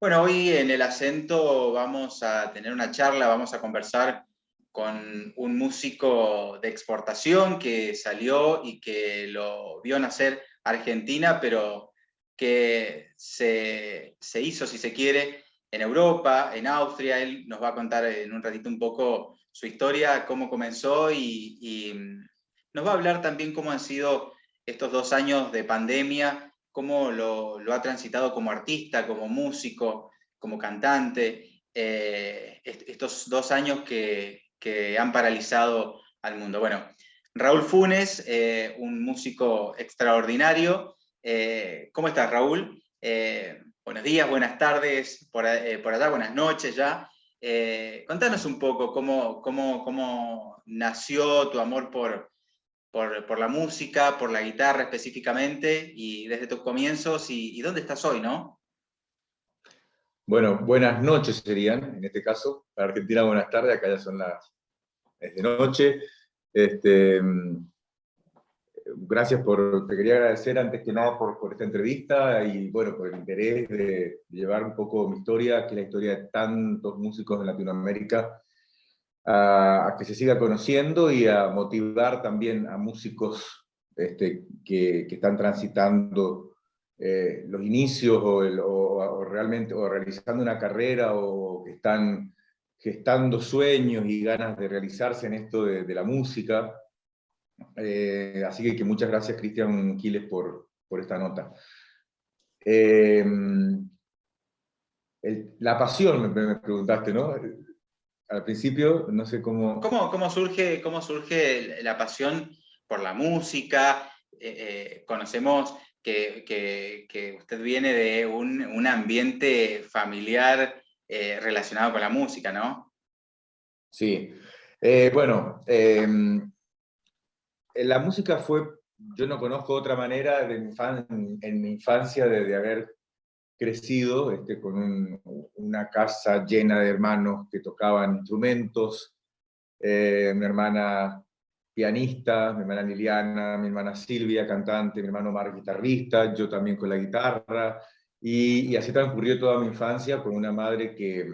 Bueno, hoy en El Acento vamos a tener una charla, vamos a conversar con un músico de exportación que salió y que lo vio nacer Argentina, pero que se hizo, si se quiere, en Europa, en Austria. Él nos va a contar en un ratito un poco su historia, cómo comenzó y nos va a hablar también cómo han sido estos 2 años de pandemia, cómo lo ha transitado como artista, como músico, como cantante, estos 2 años que han paralizado al mundo. Bueno, Raúl Funes, un músico extraordinario. ¿Cómo estás, Raúl? Buenos días, buenas tardes, por allá, buenas noches ya. Contanos un poco cómo nació tu amor por la música, por la guitarra específicamente, y desde tus comienzos, y dónde estás hoy, ¿no? Bueno, buenas noches serían, en este caso. Para Argentina, buenas tardes, acá ya son es de noche. Este, Gracias te quería agradecer antes que nada por esta entrevista y bueno, por el interés de llevar un poco mi historia, que es la historia de tantos músicos en Latinoamérica, a que se siga conociendo y a motivar también a músicos que están transitando los inicios o realmente o realizando una carrera o que están gestando sueños y ganas de realizarse en esto de la música. Así que muchas gracias, Cristian Quiles, por esta nota. La pasión, me preguntaste, ¿no? Al principio, no sé cómo... ¿Cómo surge la pasión por la música? Conocemos que usted viene de un ambiente familiar relacionado con la música, ¿no? Sí. Bueno, la música yo no conozco otra manera en mi infancia de haber crecido con una casa llena de hermanos que tocaban instrumentos, mi hermana pianista, mi hermana Liliana, mi hermana Silvia, cantante, mi hermano Mar, guitarrista, yo también con la guitarra, y así transcurrió toda mi infancia con una madre que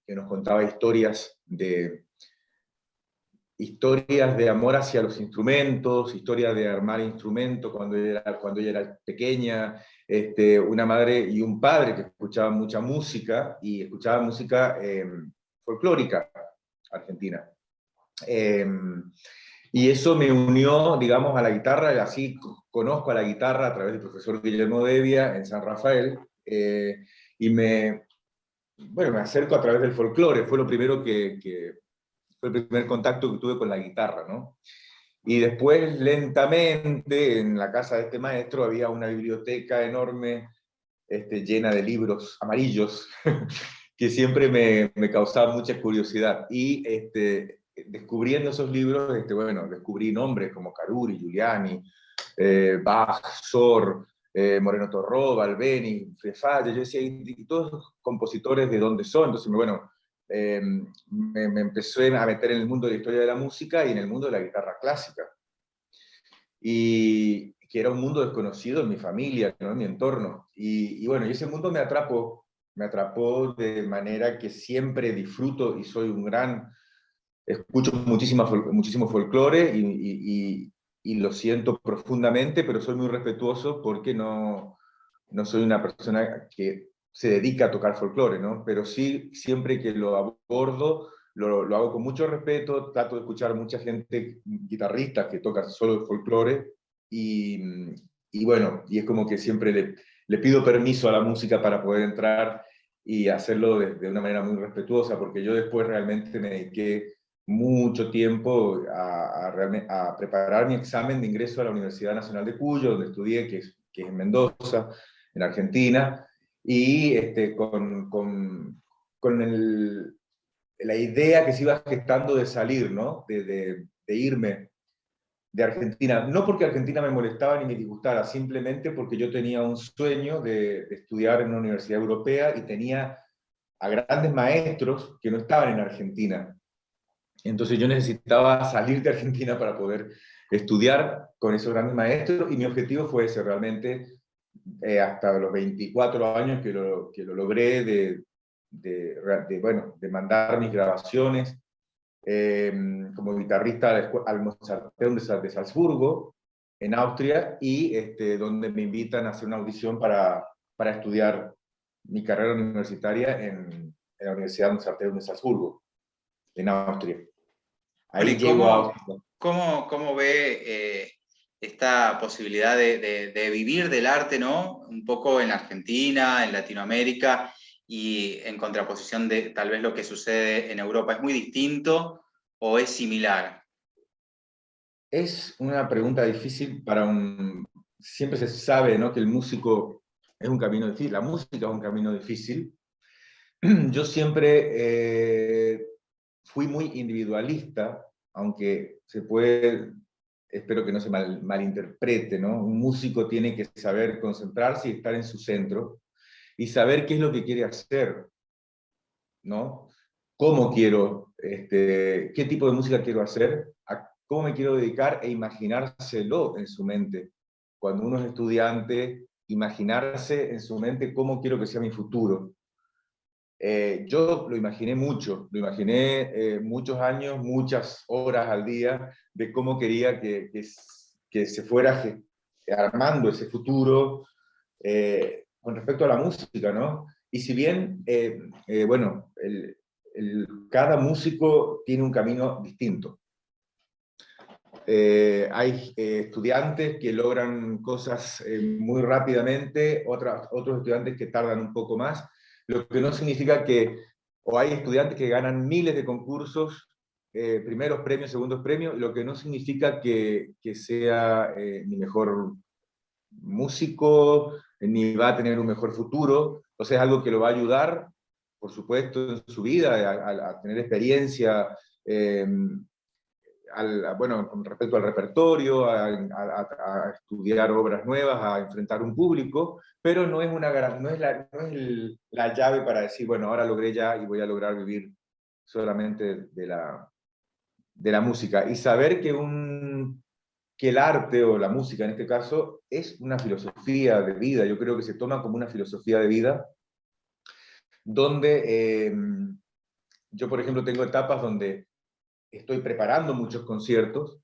nos contaba historias de amor hacia los instrumentos, historias de armar instrumentos cuando ella era pequeña, una madre y un padre que escuchaban mucha música, y escuchaba música folclórica argentina. Y eso me unió, digamos, a la guitarra, y así conozco a la guitarra a través del profesor Guillermo Devia en San Rafael, y bueno, me acerco a través del folclore, fue lo primero fue el primer contacto que tuve con la guitarra, ¿no? Y después, lentamente, en la casa de este maestro había una biblioteca enorme, llena de libros amarillos, que siempre me causaba mucha curiosidad. Y descubriendo esos libros, bueno, descubrí nombres como Caruri, Giuliani, Bach, Sor, Moreno Torroba, Albeni, Frefalle. Yo decía, ¿y todos los compositores de dónde son? Entonces, bueno, me empecé a meter en el mundo de la historia de la música y en el mundo de la guitarra clásica. Y que era un mundo desconocido en mi familia, ¿no? En mi entorno. Y bueno, y ese mundo me atrapó de manera que siempre disfruto y soy escucho muchísimo folclore y lo siento profundamente, pero soy muy respetuoso porque no soy una persona que se dedica a tocar folclore, ¿no? Pero sí, siempre que lo abordo, lo hago con mucho respeto, trato de escuchar mucha gente, guitarristas que tocan solo folclore, y, y bueno, y es como que siempre le pido permiso a la música para poder entrar y hacerlo de una manera muy respetuosa, porque yo después realmente me dediqué mucho tiempo a preparar mi examen de ingreso a la Universidad Nacional de Cuyo, donde estudié, que es en Mendoza, en Argentina, y con la idea que se iba gestando de salir, ¿no? De irme de Argentina. No porque Argentina me molestaba ni me disgustara, simplemente porque yo tenía un sueño de estudiar en una universidad europea y tenía a grandes maestros que no estaban en Argentina. Entonces yo necesitaba salir de Argentina para poder estudiar con esos grandes maestros, y mi objetivo fue ese, realmente hasta los 24 años que lo logré bueno, de mandar mis grabaciones como guitarrista al Mozarteum de Salzburgo, en Austria, y donde me invitan a hacer una audición para estudiar mi carrera universitaria en la Universidad Mozarteum de Salzburgo, en Austria. Bueno, Ahí ¿y llego a Austria. cómo ve esta posibilidad de vivir del arte, ¿no? Un poco en Argentina, en Latinoamérica, y en contraposición de tal vez lo que sucede en Europa? ¿Es muy distinto o es similar? Es una pregunta difícil para un... Siempre se sabe, ¿no?, que el músico es un camino difícil, la música es un camino difícil. Yo siempre fui muy individualista, aunque se puede, espero que no se malinterprete, ¿no? Un músico tiene que saber concentrarse y estar en su centro y saber qué es lo que quiere hacer, ¿no? Cómo quiero, qué tipo de música quiero hacer, a cómo me quiero dedicar e imaginárselo en su mente. Cuando uno es estudiante, imaginarse en su mente cómo quiero que sea mi futuro. Yo lo imaginé mucho, lo imaginé muchos años, muchas horas al día, de cómo quería que se fuera armando ese futuro con respecto a la música, ¿no? Y si bien, bueno, cada músico tiene un camino distinto. Hay estudiantes que logran cosas muy rápidamente, otros estudiantes que tardan un poco más, lo que no significa que, o hay estudiantes que ganan miles de concursos, primeros premios, segundos premios, lo que no significa que sea ni mejor músico, ni va a tener un mejor futuro. O sea, es algo que lo va a ayudar, por supuesto, en su vida, a tener experiencia, eh, bueno, con respecto al repertorio, a estudiar obras nuevas, a enfrentar un público, pero no es, la llave para decir, bueno, ahora logré ya y voy a lograr vivir solamente de la música. Y saber que el arte o la música en este caso es una filosofía de vida. Yo creo que se toma como una filosofía de vida donde yo, por ejemplo, tengo etapas donde estoy preparando muchos conciertos,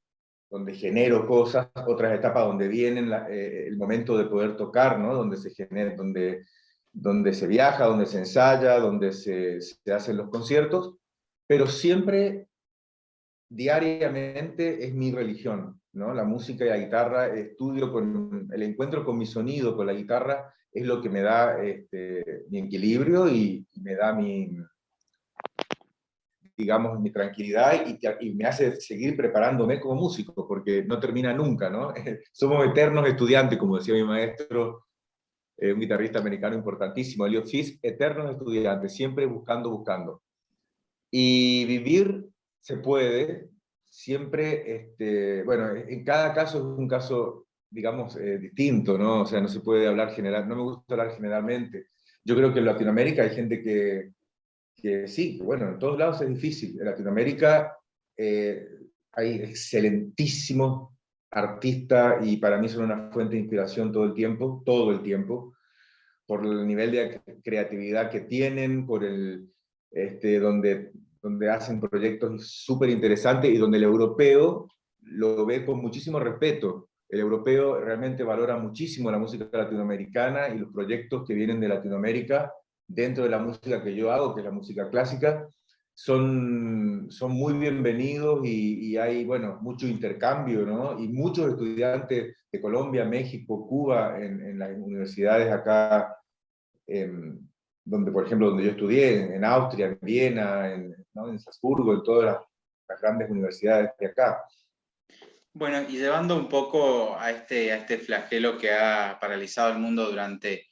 donde genero cosas, otras etapas donde viene el momento de poder tocar, ¿no? Donde se genera, donde se viaja, donde se ensaya, donde se hacen los conciertos, pero siempre diariamente es mi religión, ¿no? La música y la guitarra, el encuentro con mi sonido, con la guitarra, es lo que me da mi equilibrio y me da digamos, mi tranquilidad y me hace seguir preparándome como músico, porque no termina nunca, ¿no? Somos eternos estudiantes, como decía mi maestro, un guitarrista americano importantísimo, Elliot Fisk, eternos estudiantes, siempre buscando, buscando. Y vivir se puede, siempre, bueno, en cada caso es un caso, digamos, distinto, ¿no? O sea, no se puede hablar general, no me gusta hablar generalmente. Yo creo que en Latinoamérica hay gente que sí, que bueno, en todos lados es difícil. En Latinoamérica eh, hay excelentísimos artistas y para mí son una fuente de inspiración todo el tiempo, por el nivel de creatividad que tienen, por donde hacen proyectos súper interesantes y donde el europeo lo ve con muchísimo respeto. El europeo realmente valora muchísimo la música latinoamericana y los proyectos que vienen de Latinoamérica dentro de la música que yo hago, que es la música clásica, son muy bienvenidos y hay, bueno, mucho intercambio, ¿no? Y muchos estudiantes de Colombia, México, Cuba, en las universidades acá, donde, por ejemplo, donde yo estudié, en Austria, en Viena, ¿no?, en Salzburgo, en todas las grandes universidades de acá. Bueno, y llevando un poco a este flagelo que ha paralizado el mundo durante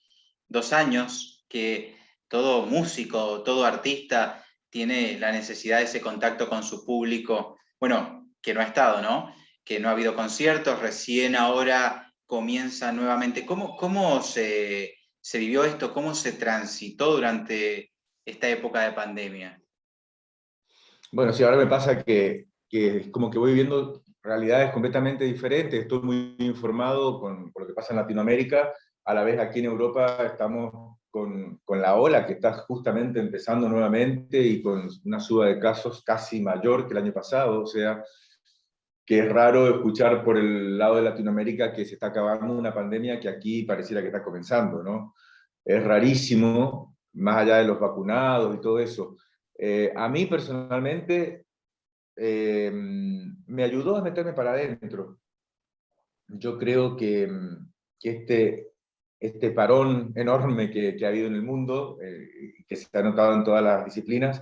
2 años, que todo músico, todo artista tiene la necesidad de ese contacto con su público, bueno, que no ha estado, ¿no? Que no ha habido conciertos, recién ahora comienza nuevamente. ¿Cómo se vivió esto? ¿Cómo se transitó durante esta época de pandemia? Bueno, sí, ahora me pasa que es como que voy viendo realidades completamente diferentes, estoy muy informado con lo que pasa en Latinoamérica, a la vez aquí en Europa estamos con la ola que está justamente empezando nuevamente y con una suba de casos casi mayor que el año pasado, o sea, que es raro escuchar por el lado de Latinoamérica que se está acabando una pandemia que aquí pareciera que está comenzando, ¿no? Es rarísimo, más allá de los vacunados y todo eso. A mí personalmente me ayudó a meterme para adentro. Yo creo que este parón enorme que ha habido en el mundo, que se ha notado en todas las disciplinas,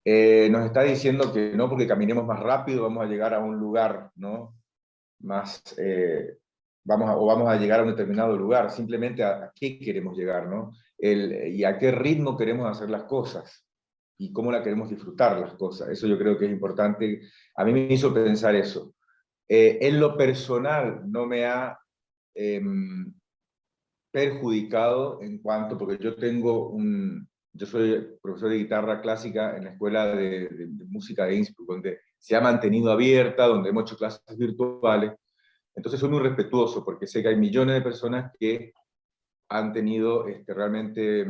nos está diciendo que no porque caminemos más rápido vamos a llegar a un lugar, ¿no? Más, vamos a llegar a un determinado lugar, simplemente a qué queremos llegar, ¿no? Y a qué ritmo queremos hacer las cosas, y cómo la queremos disfrutar las cosas. Eso yo creo que es importante. A mí me hizo pensar eso. En lo personal no me ha perjudicado en cuanto, porque yo soy profesor de guitarra clásica en la escuela de música de Innsbruck, donde se ha mantenido abierta, donde hemos hecho clases virtuales. Entonces soy muy respetuoso porque sé que hay millones de personas que han tenido realmente,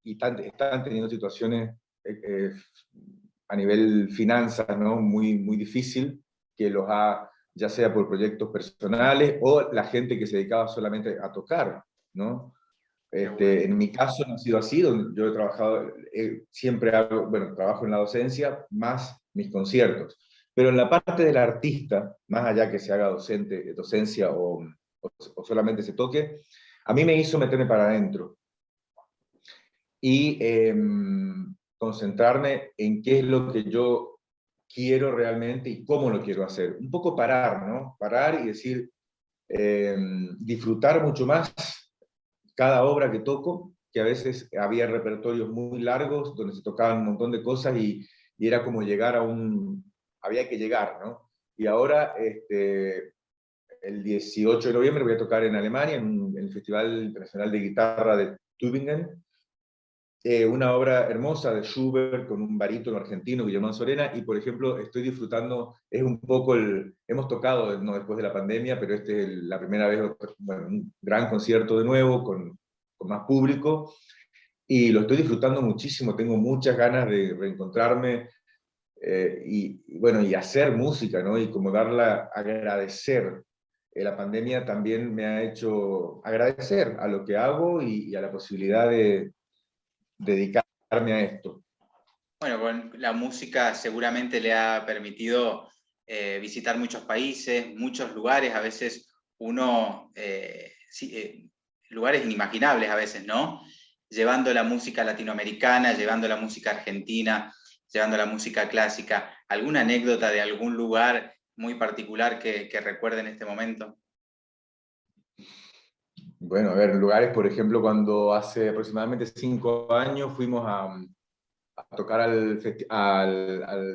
y están teniendo situaciones a nivel finanzas, ¿no? Muy, muy difícil, que los ha, ya sea por proyectos personales o la gente que se dedicaba solamente a tocar, ¿no? En mi caso no ha sido así, donde yo he trabajado, siempre hago, bueno, trabajo en la docencia, más mis conciertos. Pero en la parte del artista, más allá que se haga docencia o solamente se toque, a mí me hizo meterme para adentro y concentrarme en qué es lo que yo quiero realmente y cómo lo quiero hacer. Un poco parar, ¿no? Parar y decir, disfrutar mucho más cada obra que toco, que a veces había repertorios muy largos donde se tocaban un montón de cosas y era como llegar a había que llegar, ¿no? Y ahora, el 18 de noviembre voy a tocar en Alemania, en el Festival Internacional de Guitarra de Tübingen, una obra hermosa de Schubert con un barítono argentino, Guillermo Sorena, y por ejemplo estoy disfrutando, es un poco hemos tocado, no después de la pandemia, pero este es la primera vez, bueno, un gran concierto de nuevo, con más público, y lo estoy disfrutando muchísimo, tengo muchas ganas de reencontrarme, bueno, y hacer música, ¿no? Y como agradecer. La pandemia también me ha hecho agradecer a lo que hago y a la posibilidad de dedicarme a esto. Bueno, con la música seguramente le ha permitido visitar muchos países, muchos lugares, a veces lugares inimaginables a veces, ¿no? Llevando la música latinoamericana, llevando la música argentina, llevando la música clásica. ¿Alguna anécdota de algún lugar muy particular que recuerde en este momento? Bueno, a ver, lugares, por ejemplo, cuando hace aproximadamente 5 años fuimos a tocar al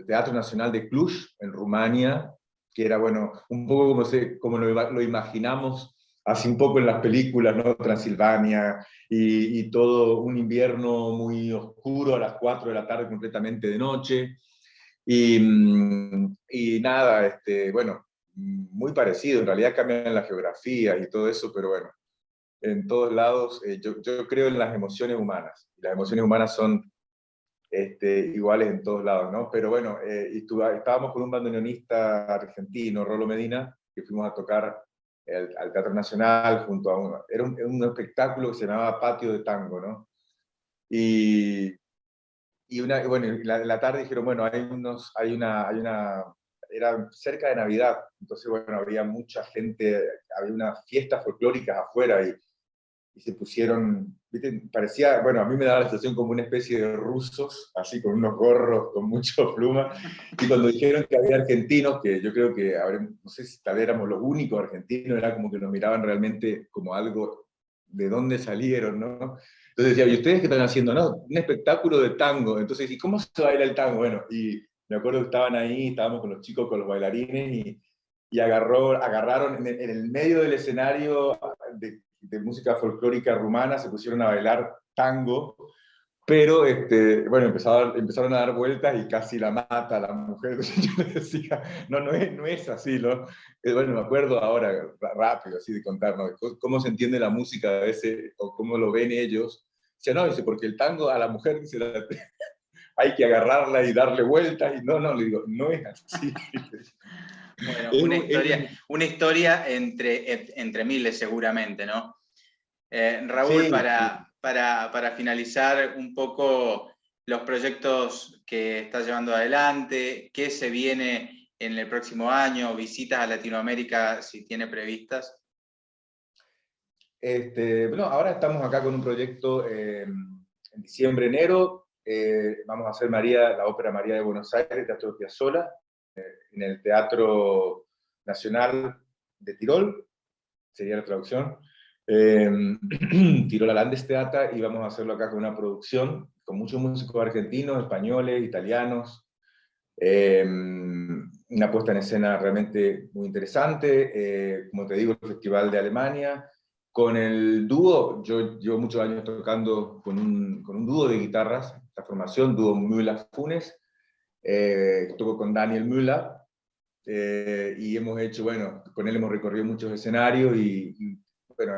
Teatro Nacional de Cluj, en Rumania, que era, bueno, un poco como lo imaginamos así un poco en las películas, ¿no? Transilvania, y todo un invierno muy oscuro a las 4 de la tarde, completamente de noche, y nada, bueno, muy parecido, en realidad cambian las geografías y todo eso, pero bueno, en todos lados, yo creo en las emociones humanas, y las emociones humanas son iguales en todos lados, ¿no? Pero bueno, estábamos con un bandoneonista argentino, Rolo Medina, que fuimos a tocar al Teatro Nacional junto a era un espectáculo que se llamaba Patio de Tango, ¿no? Y, bueno, la tarde dijeron, bueno, era cerca de Navidad, entonces bueno, había mucha gente, había unas fiestas folclóricas afuera y se pusieron, ¿viste? Parecía, bueno, a mí me daba la sensación como una especie de rusos, así con unos gorros, con mucho pluma, y cuando dijeron que había argentinos, que yo creo que, no sé si tal vez éramos los únicos argentinos, era como que nos miraban realmente como algo, ¿de dónde salieron, no? Entonces decía, ¿y ustedes qué están haciendo? No, un espectáculo de tango. Entonces, ¿y cómo se baila el tango? Bueno, y me acuerdo que estaban ahí, estábamos con los chicos, con los bailarines, y agarraron en el medio del escenario de música folclórica rumana, se pusieron a bailar tango, Pero, bueno, empezaron a dar vueltas y casi la mata a la mujer. Entonces yo le decía, no, no es así, ¿no? Bueno, me acuerdo ahora, rápido, así de contar, ¿no? Cómo se entiende la música a veces, o cómo lo ven ellos. Dice, no, dice, porque el tango a la mujer, dice, hay que agarrarla y darle vueltas, y no, le digo, no es así. Bueno, Es un- una historia entre miles seguramente, ¿no? Raúl, sí, sí. para finalizar un poco los proyectos que estás llevando adelante, qué se viene en el próximo año, visitas a Latinoamérica si tiene previstas. Bueno, ahora estamos acá con un proyecto en diciembre, enero. Vamos a hacer la Ópera María de Buenos Aires, Teatro Piazzolla, en el Teatro Nacional de Tirol, sería la traducción. Eh, Tirol Landestheater, y vamos a hacerlo acá con una producción con muchos músicos argentinos, españoles, italianos. Una puesta en escena realmente muy interesante. Como te digo, el Festival de Alemania. Con el dúo, yo llevo muchos años tocando con un dúo de guitarras, esta formación, dúo Müller-Funes. Toco con Daniel Müller, y hemos hecho, bueno, con él hemos recorrido muchos escenarios y bueno,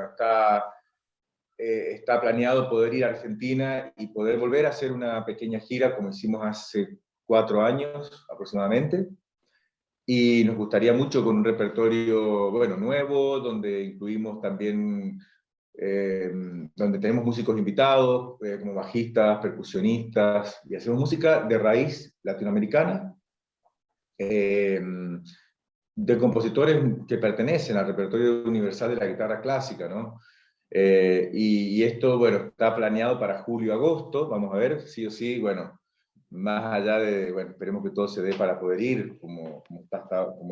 está planeado poder ir a Argentina y poder volver a hacer una pequeña gira como hicimos hace 4 años aproximadamente. Y nos gustaría mucho con un repertorio, bueno, nuevo, donde incluimos también, donde tenemos músicos invitados, como bajistas, percusionistas, y hacemos música de raíz latinoamericana, eh, de compositores que pertenecen al repertorio universal de la guitarra clásica, ¿no? Y esto, bueno, está planeado para julio-agosto, vamos a ver, sí o sí, bueno, más allá de, bueno, esperemos que todo se dé para poder ir, como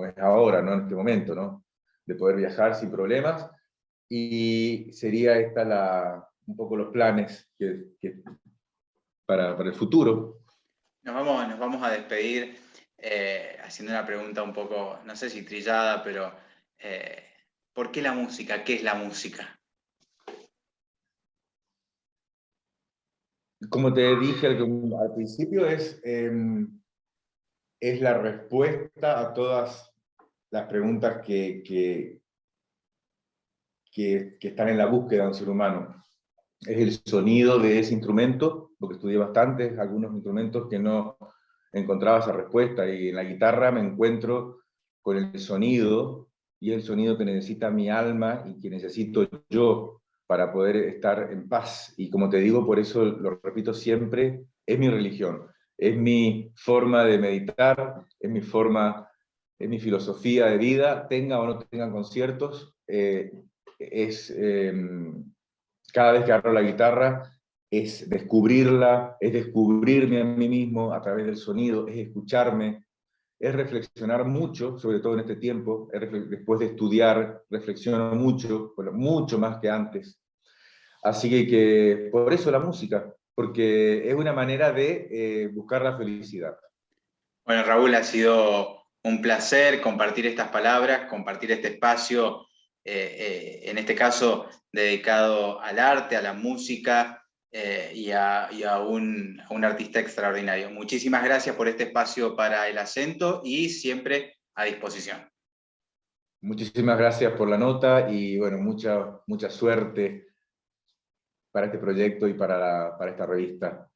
es ahora, ¿no? En este momento, ¿no? De poder viajar sin problemas, y sería un poco los planes para el futuro. Nos vamos a despedir haciendo una pregunta un poco, no sé si trillada, pero eh, ¿por qué la música? ¿Qué es la música? Como te dije al principio, es la respuesta a todas las preguntas que están en la búsqueda de un ser humano. Es el sonido de ese instrumento, porque estudié bastantes, algunos instrumentos que no encontraba esa respuesta, y en la guitarra me encuentro con el sonido, y es el sonido que necesita mi alma y que necesito yo para poder estar en paz. Y como te digo, por eso lo repito siempre, es mi religión, es mi forma de meditar, es mi filosofía de vida, tenga o no tengan conciertos, es... cada vez que agarro la guitarra es descubrirla, es descubrirme a mí mismo a través del sonido, es escucharme, es reflexionar mucho, sobre todo en este tiempo, después de estudiar, reflexiono mucho, bueno, mucho más que antes. Así que por eso la música, porque es una manera de buscar la felicidad. Bueno, Raúl, ha sido un placer compartir estas palabras, compartir este espacio, en este caso dedicado al arte, a la música y a un artista extraordinario. Muchísimas gracias por este espacio para El Acento y siempre a disposición. Muchísimas gracias por la nota y bueno, mucha suerte para este proyecto y para esta revista.